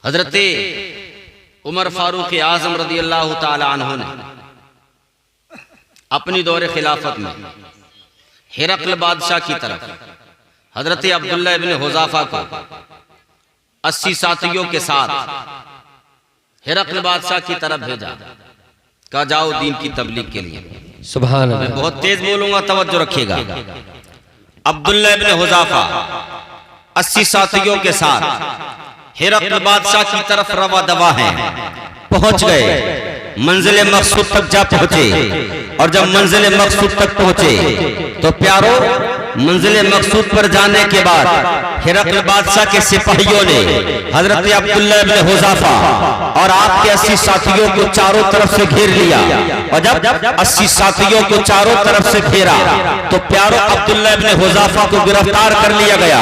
हजरत उमर फारूक आजम रज़ी अल्लाह ताला अन्हु ने अपनी दौरे खिलाफत में हिरक़ल बादशाह की तरफ हजरत अब्दुल्ला इब्न हुज़ाफा को 80 साथियों के साथ हिरक़ल बादशाह की तरफ भेजा। कहा जाओ दीन की तबलीग के लिए। सुभान अल्लाह। मैं बहुत तेज बोलूंगा, तवज्जो रखिएगा। अब्दुल्ला इब्न हुज़ाफा 80 साथियों के साथ हिरक़ल बादशाह की तरफ रवा दवा हैं। पहुंच गए, मंजिल मकसूद तक जा पहुंचे। और जब मंजिल मकसूद तक पहुंचे तो प्यारो मंजिल मकसूद पर जाने के बाद हिरक़ल बादशाह के सिपाहियों ने हजरत अब्दुल्ला इब्न हुज़ाफा और आपके 80 साथियों को चारों तरफ से घेर लिया। और जब 80 साथियों को चारों तरफ से घेरा तो प्यारो अब्दुल्ला इब्न हुज़ाफा को गिरफ्तार कर लिया गया।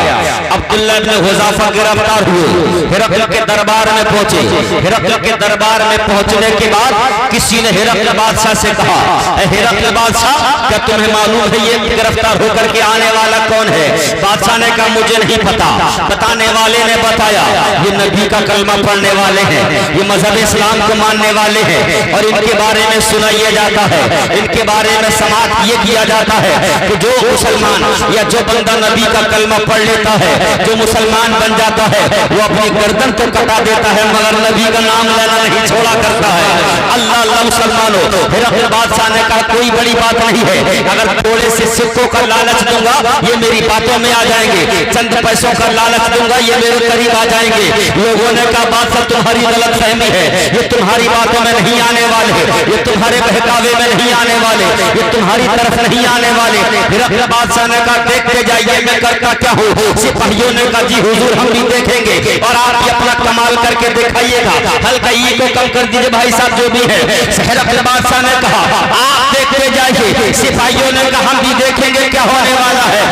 अब्दुल्ला इब्न हुज़ाफा गिरफ्तार हुए, हिरक़ल के दरबार में पहुंचे। हिरक़ल के दरबार में पहुंचने के बाद किसी ने हिरक़ल बादशाह से कहा, हिरक़ल बादशाह क्या तुम्हें मालूम है ये गिरफ्तार होकर के आने वाला कौन है? बादशाह ने कहा मुझे नहीं पता। बताने वाले ने बताया ये नबी का कलमा पढ़ने वाले हैं, ये मजहब इस्लाम को मानने वाले हैं और इनके बारे में सुनाया जाता है, इनके बारे में समाप्त ये किया जाता है कि जो मुसलमान या जो बंदा नबी का कलमा पढ़ लेता है, जो मुसलमान बन जाता है, वो अपनी गर्दन तो कटा देता है मगर नबी का नाम लेना नहीं छोड़ा करता है। अल्लाह अल्लाह मुसलमानों, हिरक़ल बादशाह ने कहा कोई बड़ी बात नहीं है, अगर थोड़े से सिक्कों का लालच दूंगा ये मेरी बातों में आ जाएंगे, चंद पैसों का लालच दूंगा ये मेरे करीब आ जाएंगे। लोगों ने कहा बादशाह तुम्हारी गलत फहमी है, ये तुम्हारी बातों में नहीं आने वाले, ये तुम्हारे बहकावे में नहीं आने वाले, ये तुम्हारी तरफ नहीं आने वाले। हिरक़ल बादशाह ने कहा देखते जाइए मैं करता क्या हूँ। सिपाहियों ने कहा जी हुजूर हम भी देखेंगे और आप भी अपना कमाल करके दिखाइएगा, हल्का ई को कम कर दीजिए भाई साहब जो भी है। हिरक़ल बादशाह ने कहा आप देखते जाइए। सिपाहियों ने कहा हम भी देखेंगे क्या होने वाला है।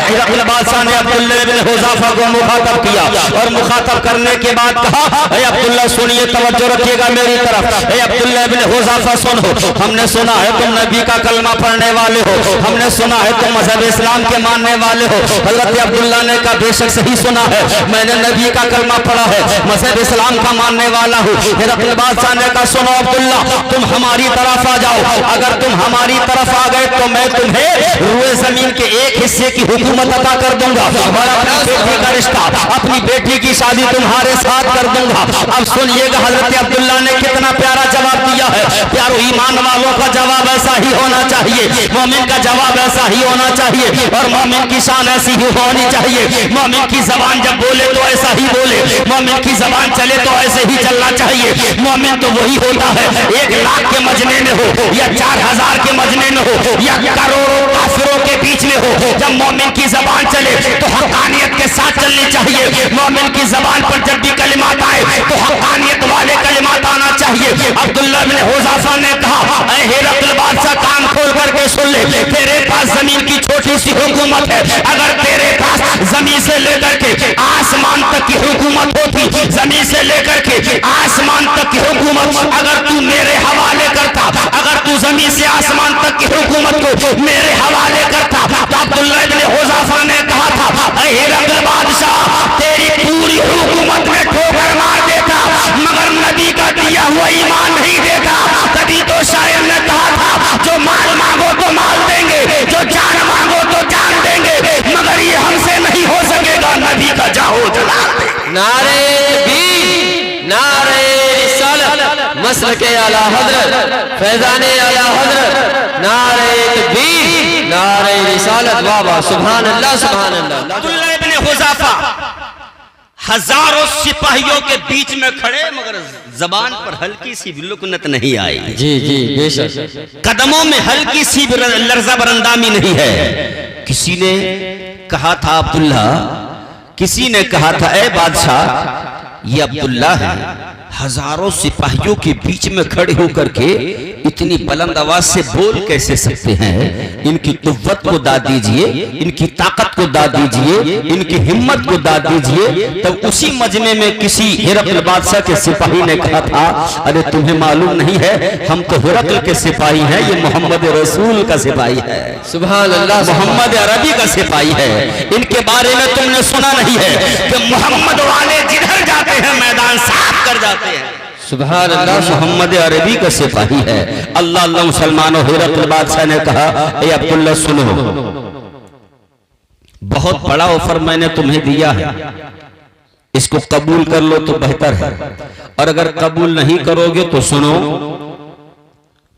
हिरक़ल बादशाह ने अब्दुल्ला इब्न हुज़ाफा को मुखातब किया और मुखातब करने के बाद कहा अब्दुल्ला सुनिए, तवज्जो रखिएगा मेरी तरफ। अब्दुल्ला इब्न हुज़ाफा सुनो, हमने सुना है तुम नबी का कलमा पढ़ने वाले हो, हमने सुना है तुम मजहब इस्लाम के मानने वाले हो। हज़रत अब्दुल्ला ने कहा बेशक सही सुना है, मैंने नबी का कलमा पढ़ा है, मजहब इस्लाम का मानने वाला हूँ। हिरक़ल बादशाह ने कहा सुनो अब्दुल्ला तुम हमारी तरफ आ जाओ, अगर तुम हमारी तरफ आ गए तो मैं तुम्हें रुए जमीन के एक हिस्से की हुकूमत अता कर दूंगा और अपनी बेटी का रिश्ता, अपनी बेटी की शादी तुम्हारे साथ कर दूंगा। अब सुनिएगा हजरत अब्दुल्ला ने कितना प्यारा जवाब दिया है। प्यारो ईमान वालों का जवाब ऐसा ही होना चाहिए, मोमिन का जवाब ऐसा ही होना चाहिए और मोमिन की शान ऐसी ही होनी चाहिए। मोमिन की जबान जब बोले तो ऐसा ही बोले, मोमिन की जबान चले तो ऐसे ही चलना चाहिए। मोमिन तो वही होता है 1 लाख के मजने में हो या 4000 के मजने में हो या करोड़ों काफिरों के बीच में हो, जब मोमिन की जबान चले तो हक़ानियत के साथ चलनी चाहिए। मोमिन की जबान पर जब भी कलिमात आए तो हक़ानियत वाले कलिमात आना चाहिए। अब्दुल्ला इब्न हुज़ाफा ने कहा ऐ हिरक़ल बादशाह कान खोल करके सुन ले, तेरे पास जमीन की छोटी सी हुकूमत है, अगर तेरे पास जमीन से लेकर के आसमान तक की हुकूमत होती, जमीन से लेकर के आसमान तक की हुकूमत अगर तू मेरे हवाले करता, अगर तू जमीन से आसमान तक की हुकूमत को मेरे हवाले करता तो अब्दुल्ला इब्न हुज़ाफा ने कहा था ऐ हिरक़ल बादशाह तेरी पूरी हुकूमत में ठोकर मार देता मगर नबी का दिया हुआ ईमान नहीं देता। तभी तो शायर ने कहा था जो माल मांगो तो माल देंगे, जो जान मांगो तो जान देंगे, मगर ये हमसे नहीं हो सकेगा, नबी का जाओ जला देंगे। नारे तकबीर, नारे रिसालत, मसलके आला हज़रत, फैज़ाने आला हज़रत, नारे तकबीर, नारे रिसालत। वाह वाह, सुभान अल्लाह सुभान अल्लाह। अब्दुल्ला इब्न हुज़ाफा हजारों सिपाहियों के बीच में खड़े मगर जबान पर हल्की सी भी लुकनत नहीं आई। जी जी बेशक, कदमों में हल्की सी भी लर्ज़ा बरंदामी नहीं है। किसी ने कहा था अब्दुल्ला, किसी ने कहा था ए बादशाह ये अब्दुल्ला है, हजारों सिपाहियों के बीच में खड़े होकर के इतनी बुलंद आवाज से बोल कैसे सकते हैं? इनकी कुव्वत को दाद दीजिए, इनकी ताकत को दाद दीजिए, इनकी हिम्मत को दाद दीजिए। तब उसी मजमे में किसी हिरक़ल बादशाह के सिपाही ने कहा था अरे तुम्हें मालूम नहीं है हम तो हिरक़ल के सिपाही हैं, ये मोहम्मद रसूल का सिपाही है। सुभान अल्लाह, मोहम्मद अरबी का सिपाही है। इनके बारे में तुमने सुना नहीं है कि मोहम्मद वाले जिधर जाते हैं मैदान साफ सुभान अल्लाह। मोहम्मद अरबी का सिपाही है। अल्लाह अल्लाह मुसलमानों, हिरक़ल बादशाह ने कहा, ए अब्दुल्ला सुनो, बहुत बड़ा ऑफर मैंने तुम्हें दिया है, इसको कबूल कर लो तो बेहतर है, और अगर कबूल नहीं करोगे तो सुनो,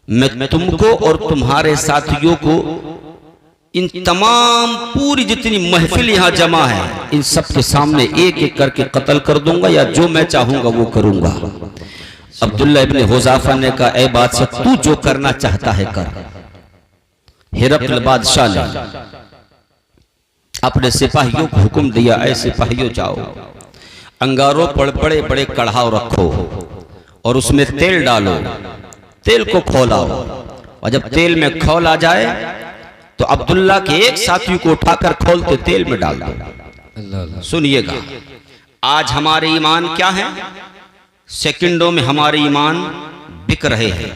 मैं तुमको और तुम्हारे साथियों को इन तमाम पूरी जितनी महफिल यहां जमा है इन सब के सामने एक एक करके कत्ल कर दूंगा, या जो मैं चाहूंगा वो करूंगा। अब्दुल्ला इब्ने हुज़ाफा ने कहा, ए बादशाह तू जो करना चाहता है कर। हिरक़ल बादशाह ने अपने सिपाहियों को हुक्म दिया, ऐ सिपाहियों जाओ, अंगारों पर बड़े बड़े कढ़ाव रखो और उसमें तेल डालो, तेल को खौलाओ, और जब तेल में खौल आ जाए तो अब्दुल्ला के एक साथी को उठाकर खोलते तेल में डाल दो। सुनिएगा, आज हमारे ईमान क्या है, सेकंडों में हमारे ईमान बिक रहे हैं,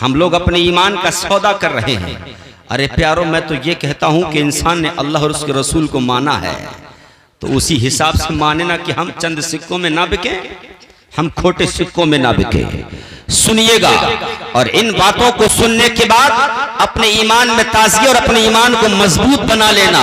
हम लोग अपने ईमान का सौदा कर रहे हैं। अरे प्यारो, मैं तो ये कहता हूं कि इंसान ने अल्लाह और उसके रसूल को माना है तो उसी हिसाब से माने ना कि हम चंद सिक्कों में ना बिके, हम खोटे सिक्कों में ना बिके। सुनिएगा, और इन बातों को सुनने के बाद अपने ईमान में ताज़गी और अपने ईमान को मजबूत बना लेना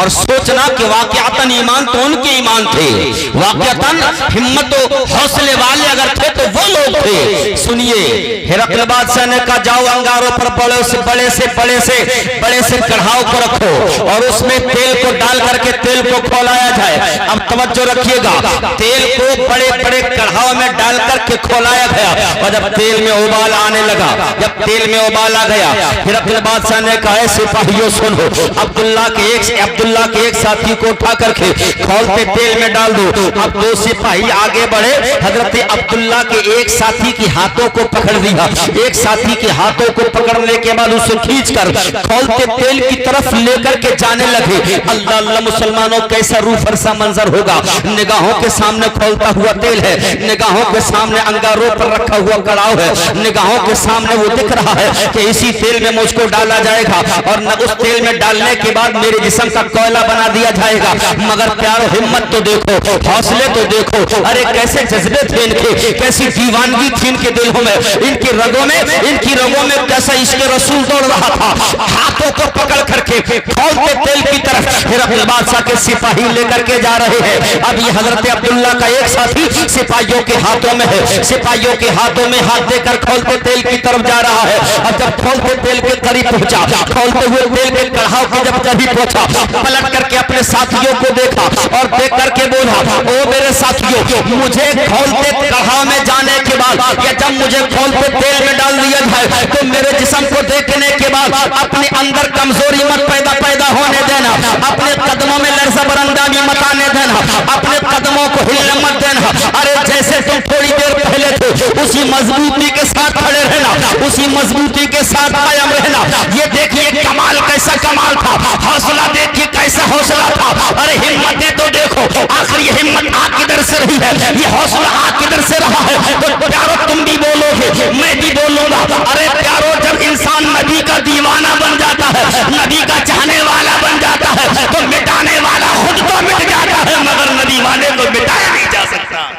और सोचना कि वाकयातन ईमान तो उनके ईमान थे, वाकयातन हिम्मत और हौसले वाले अगर थे तो वो लोग थे। सुनिए, हिरक़ल बादशाह ने कहा, जाओ अंगारों पर बड़े से कढ़ाव को रखो और उसमें तेल को डाल करके तेल को खौलाया जाए। अब तवज्जो रखिएगा, तेल को बड़े बड़े कढ़ाव में डाल करके खौलाया गया, और जब तेल में उबाल आने लगा, जब तेल में उबाल आ गया, हिरक़ल बादशाह ने कहा, सिपाहियों सुनो, अब्दुल्ला के एक साथी को उठा करके खौलते तेल में डाल दो। अब दो सिपाही आगे बढ़े, हजरत अब्दुल्ला के एक साथी के हाथों को पकड़ दिया, एक साथी के हाथों को पकड़ने के बाद उसे खींचकर खौलते तेल की तरफ लेकर के जाने लगे। अल्लाह अल्लाह मुसलमानों, कैसा रूह फरसा मंजर होगा, निगाहों के सामने खौलता हुआ तेल है, निगाहों के सामने अंगारों पर रखा हुआ कड़ाव है, निगाहों के सामने वो दिख रहा है कि इसी तेल में मुझको डाला जाएगा और न उस तेल में डालने के बाद मेरे जिस्म का कोयला बना दिया जाएगा। मगर प्यारो, हिम्मत तो देखो, हौसले तो देखो, अरे कैसे जज्बे थे इनके, कैसी दीवानगी थी इनके दिलों में, इनकी रगों में कैसा इश्क़ रसूल दौड़ रहा था। हाथों को पकड़ करके खौलते तेल की तरफ हिरक़ल बादशाह के सिपाही लेकर के जा रहे हैं। अब ये हजरत अब्दुल्ला का एक साथी सिपाहियों के हाथों में है, सिपाहियों के हाथों में हाथ देकर खौलते तेल की तरफ जा रहा है। अब जब खौलते तेल के करीब पहुंचा, खौलते हुए तेल के कढ़ाव के जब करीब पहुंचा, पलट करके अपने साथियों को देखा और देख करके बोला, ओ मेरे साथियों, मुझे खौलते कढ़ाव में जाने के बाद या जब मुझे खौलते तेल में डाल दिया जाए तो मेरे जिस्म को देखने के बाद अपने अंदर कमजोरी मत पैदा होने देना, अपने कदमों में लर्ज़ा बरंदागी मत आने देना, अपने कदमों को हिलने मत देना। अरे जैसे तुम थोड़ी देर पहले थे उसी मजबूती के साथ खड़े रहना, उसी मजबूती के साथ कायम रहना। ये देखिए कमाल, कैसा कमाल था, हौसला देखिए कैसा हौसला था। अरे हिम्मतें तो देखो, आखिर ये हिम्मत आ किधर से रही है, ये हौसला आ किधर से रहा है। तो प्यारो, तुम भी बोलोगे, मैं भी बोलूंगा। अरे प्यारो, जब इंसान नबी का दीवाना बन जाता है, नबी का चाहने वाला बन जाता है, तो मिटाने वाला खुद तो मिट जाता है, मगर नबी वाले को मिटाया नहीं जा सकता,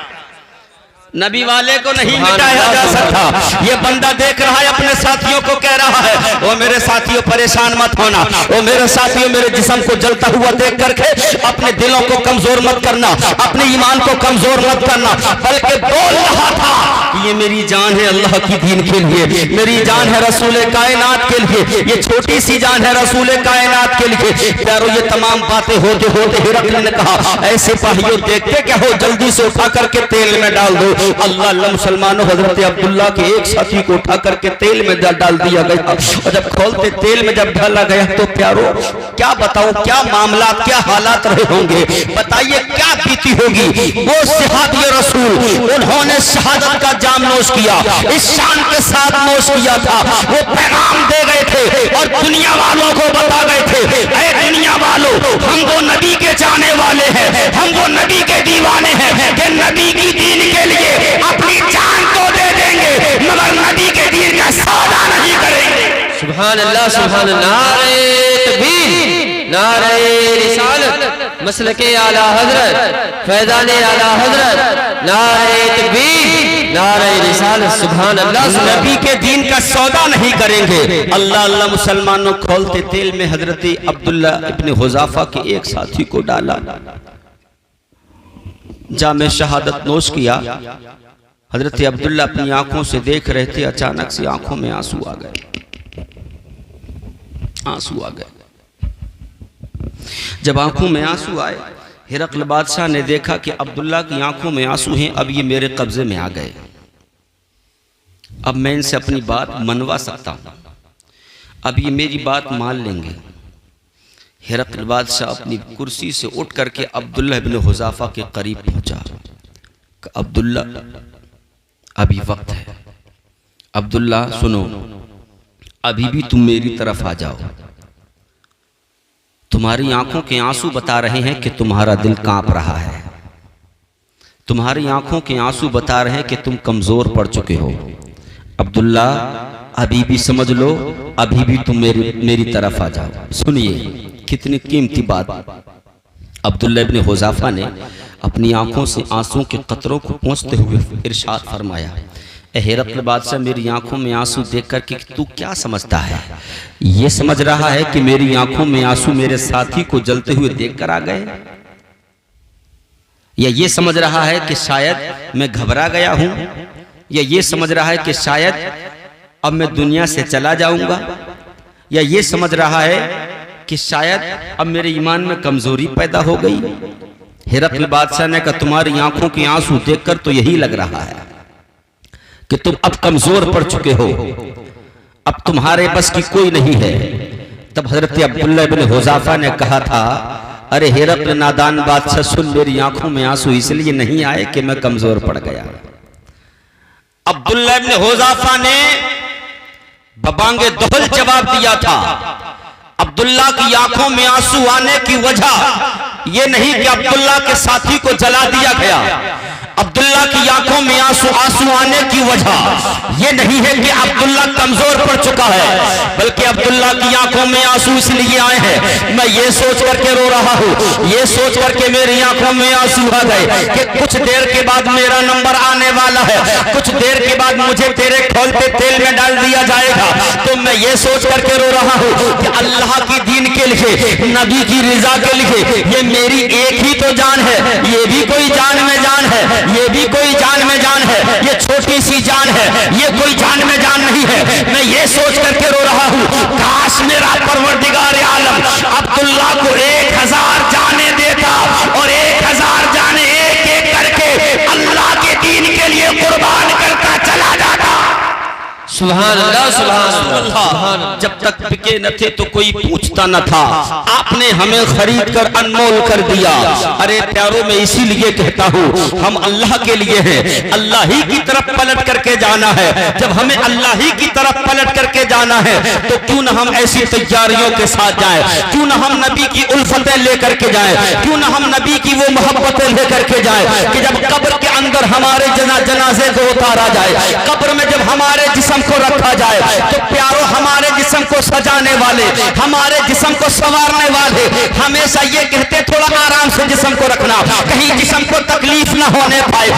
नबी वाले को नहीं मिटाया जा सकता। ये बंदा देख रहा है, अपने साथियों को कह रहा है, ओ मेरे साथियों परेशान मत होना, ओ मेरे साथियों मेरे जिस्म को जलता हुआ देख करके अपने दिलों को कमजोर मत करना, अपने ईमान को कमजोर मत करना, बल्कि बोल रहा था कि ये मेरी जान है अल्लाह की दीन के लिए, मेरी जान है रसूल कायनात के लिए, ये छोटी सी जान है रसूल कायनात के लिए। प्यारो, ये तमाम बातें होते होते हिरक़ल ने कहा, ऐसे सिपाहियों देखते क्या हो, जल्दी से उठा करके तेल में डाल दो। अल्लाह अल्लाह मुसलमानों, हजरत अब्दुल्ला के एक साथी को उठा करके तेल में डाल दिया गया, और जब खोलते तेल में जब डाला गया तो प्यारो, क्या बताऊं, क्या मामला, क्या हालात रहे होंगे, बताइए क्या बीती होगी। वो सहाबी रसूल, उन्होंने शहादत का जाम नोश किया, इस शान के साथ नोश किया था। वो पैगाम दे गए थे और दुनिया वालों को बता गए थे, ऐ दुनिया वालों, हम वो नबी के चाहने वाले हैं, हम वो नबी के दीवाने हैं कि नबी की दीन के लिए अपनी जान को दे देंगे, मगर नबी के दीन का सौदा नहीं करेंगे। सुभान अल्लाह, सुभान अल्लाह। नारे तकबीर, नारे रिसालत, मसलके आला हजरत, फैज़ाने आला हजरत, नारे तकबीर, नारे रिसालत सुभान अल्लाह। नबी के दीन का सौदा नहीं करेंगे। अल्लाह अल्लाह मुसलमानों खोलते तेल में हजरत अब्दुल्ला इब्ने हुज़ाफा के एक साथी को डाला, जामे शहादत नोश किया। हजरत अब्दुल्ला अपनी आंखों से देख रहे थे, अचानक से आंखों में आंसू आ गए, आंसू आ गए। जब आंखों में आंसू आए, हिरकल बादशाह ने देखा कि अब्दुल्ला की आंखों में आंसू हैं, अब ये मेरे कब्जे में आ गए, अब मैं इनसे अपनी बात मनवा सकता हूं, अब ये मेरी बात मान लेंगे। हिरकल बादशाह अपनी कुर्सी से उठ करके अब्दुल्ला इब्ने हुज़ाफा के करीब पहुंचा। अब्दुल्ला अभी वक्त है, अब्दुल्ला सुनो, अभी भी तुम मेरी तरफ आ जाओ। तुम्हारी आंखों के आंसू बता रहे हैं कि तुम्हारा दिल कांप रहा है, तुम्हारी आंखों के आंसू बता रहे हैं कि तुम कमजोर पड़ चुके हो। अब्दुल्ला अभी भी समझ लो, अभी भी तुम मेरी तरफ आ जाओ। सुनिए कितनी कीमती बात। अब्दुल्ला इब्ने हुज़ाफा ने अपनी आंखों से आंसू के कतरों को पोंछते हुए इरशाद फरमाया, ए हिरकल बादशाह, मेरी आंखों में आंसू देख कर कि तू क्या समझता है? ये समझ रहा है कि मेरी आंखों में आंसू मेरे साथी को जलते हुए देखकर आ गए, या ये समझ रहा है कि शायद मैं घबरा गया हूं, या ये समझ रहा है कि शायद अब मैं दुनिया से चला जाऊंगा, या ये समझ रहा है कि शायद अब मेरे ईमान में कमजोरी पैदा हो गई? हिरकल बादशाह ने कहा, तुम्हारी आंखों के आंसू देखकर तो यही लग रहा है कि तुम अब कमजोर पड़ चुके हो, अब तुम्हारे बस की कोई नहीं है। तब हजरत अब्दुल्ला इब्ने हुज़ाफा ने कहा था, अरे हिरकल नादान बादशाह, सुन, मेरी आंखों में आंसू इसलिए नहीं आए कि मैं कमजोर पड़ गया। अब्दुल्ला इब्ने हुज़ाफा ने बबांगे दोहल जवाब दिया था। अब्दुल्ला की आंखों में आंसू आने की वजह यह नहीं कि अब्दुल्ला के साथी को जला दिया गया, अब्दुल्ला की आंखों में आंसू आने की वजह यह नहीं है कि अब्दुल्ला कमजोर पड़ चुका है, बल्कि अब्दुल्ला की आंखों में आंसू इसलिए आए हैं, मैं ये सोच करके रो रहा हूँ, ये सोच करके मेरी आंखों में आंसू आ गए कि कुछ देर के बाद मेरा नंबर आने वाला है, कुछ देर के बाद मुझे तेरे खौलते तेल में डाल दिया जाएगा। तो मैं ये सोच करके रो रहा हूँ कि अल्लाह की दीन के लिए, नबी की रिजा के लिए, ये मेरी एक ही तो जान है, ये भी कोई जान में जान है, ये भी कोई जान में जान है, ये छोटी सी जान है, ये कोई जान में जान नहीं है। मैं ये सोच करके रो रहा हूँ, काश मेरा परवरदिगार आलम अब्दुल्ला को 1000 जाने देता और 1000 जाने एक एक करके अल्लाह के दीन के लिए कुर्बान करता चला जाता। सुभान अल्लाह, सुभान अल्लाह। जब तक बिके न थे तो कोई पूछता न था, आपने हमें खरीद कर अनमोल कर दिया। अरे प्यारों, में इसीलिए कहता हूँ, हम अल्लाह के लिए हैं, अल्लाह ही की तरफ पलट करके जाना है। जब हमें अल्लाह ही की तरफ पलट करके जाना है तो क्यों न हम ऐसी तैयारियों के साथ जाएं, क्यों न हम नबी की उल्फतें लेकर के जाएं, क्यों न हम नबी की वो मोहब्बतें लेकर के जाएं कि जब कब्र के अंदर हमारे जनाजे को उतारा जाए, कब्र में जब हमारे जिस्म को रखा जाए तो प्यारों, हमारे जिस्म को सजाने वाले, हमारे जिस्म को संवारने वाले हमेशा ये कहते, थोड़ा आराम से जिस्म को रखना, कहीं जिस्म को तकलीफ ना होने पाए।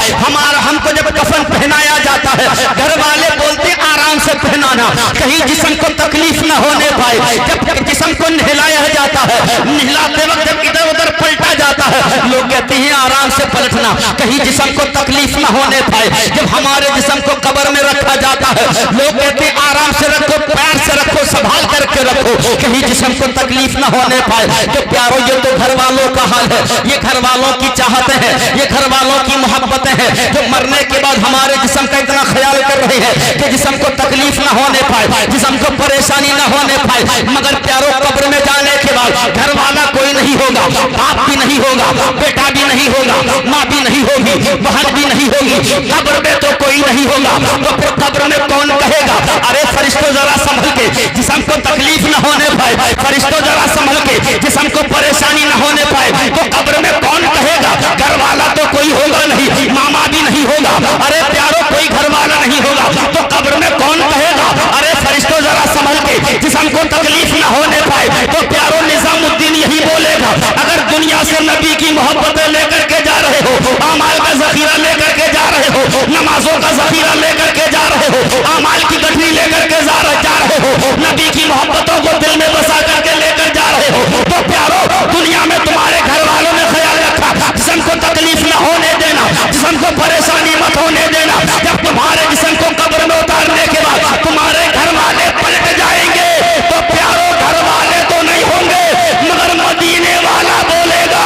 हमको जब कफन पहनाया जाता है, घर वाले बोलते आराम से पहनाना, कहीं जिस्म को तकलीफ ना होने पाए। जब जिस्म को नहलाया जाता है, नहलाते वक्त जब इधर उधर पलटा जाता है, लोग कहते हैं आराम से पलटना, कहीं जिस्म को तकलीफ ना होने पाए। जब हमारे जिस्म को कब्र में रखा जाता है, लोग कहते आराम से रखो, पैर से रखो, संभाल करके रखो, कहीं जिस्म को तकलीफ ना होने पाए। तो प्यारो, ये तो घर वालों का हाल है, ये घर वालों की चाहते हैं, ये घर वालों की मोहब्बतें हैं, जो मरने के बाद हमारे जिस्म का इतना ख्याल कर रहे हैं कि जिस्म को तकलीफ ना होने पाए, जिस्म को परेशानी ना होने पाए। मगर प्यारो, कब्र में जाने के बाद घर वाला कोई नहीं होगा, बाप भी नहीं होगा, बेटा भी नहीं होगा, माँ भी नहीं होगी, बहन भी नहीं होगी, कब्र में तो कोई नहीं होगा। तो फिर कब्र में कौन कहेगा, अरे फरिश्तों जरा संभल के, जिस्म को तकलीफ न होने पाए, फरिश्तों जरा संभल के, जिस्म को परेशानी न होने पाए, तो कब्र में कौन कहेगा? घर वाला तो कोई होगा नहीं, मामा भी नहीं होगा, अरे प्यारो कोई घर वाला नहीं होगा, तो कब्र में कौन कहेगा, अरे फरिश्तों जरा संभल के, जिस्म को तकलीफ न होने पाए। तो प्यारो, निजामुद्दीन यही बोलेगा, अगर दुनिया से नबी की मोहब्बतें लेकर के जा रहे हो, अमाल का जखीरा लेकर के जा रहे हो, नमाजों का जखीरा लेकर के जा रहे हो, अमाल की गठरी लेकर के जा रहे हो, नबी की मोहब्बतों को दिल में बसा करके लेकर जा रहे हो, तो प्यारो दुनिया में तुम्हारे घर वालों ने ख्याल रखा जिस्म को तकलीफ न होने देना, जिस्म को परेशानी मत होने देना। जब तुम्हारे जिस्म को कब्र में उतारने के बाद तुम्हारे घर वाले पलट जाएंगे तो प्यारो घर वाले तो नहीं होंगे मगर मदीने वाला बोलेगा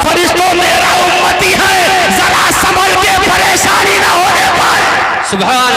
फरिश्तों मेरा उम्मती है, जरा संभल के परेशानी न होने पाए। सुभान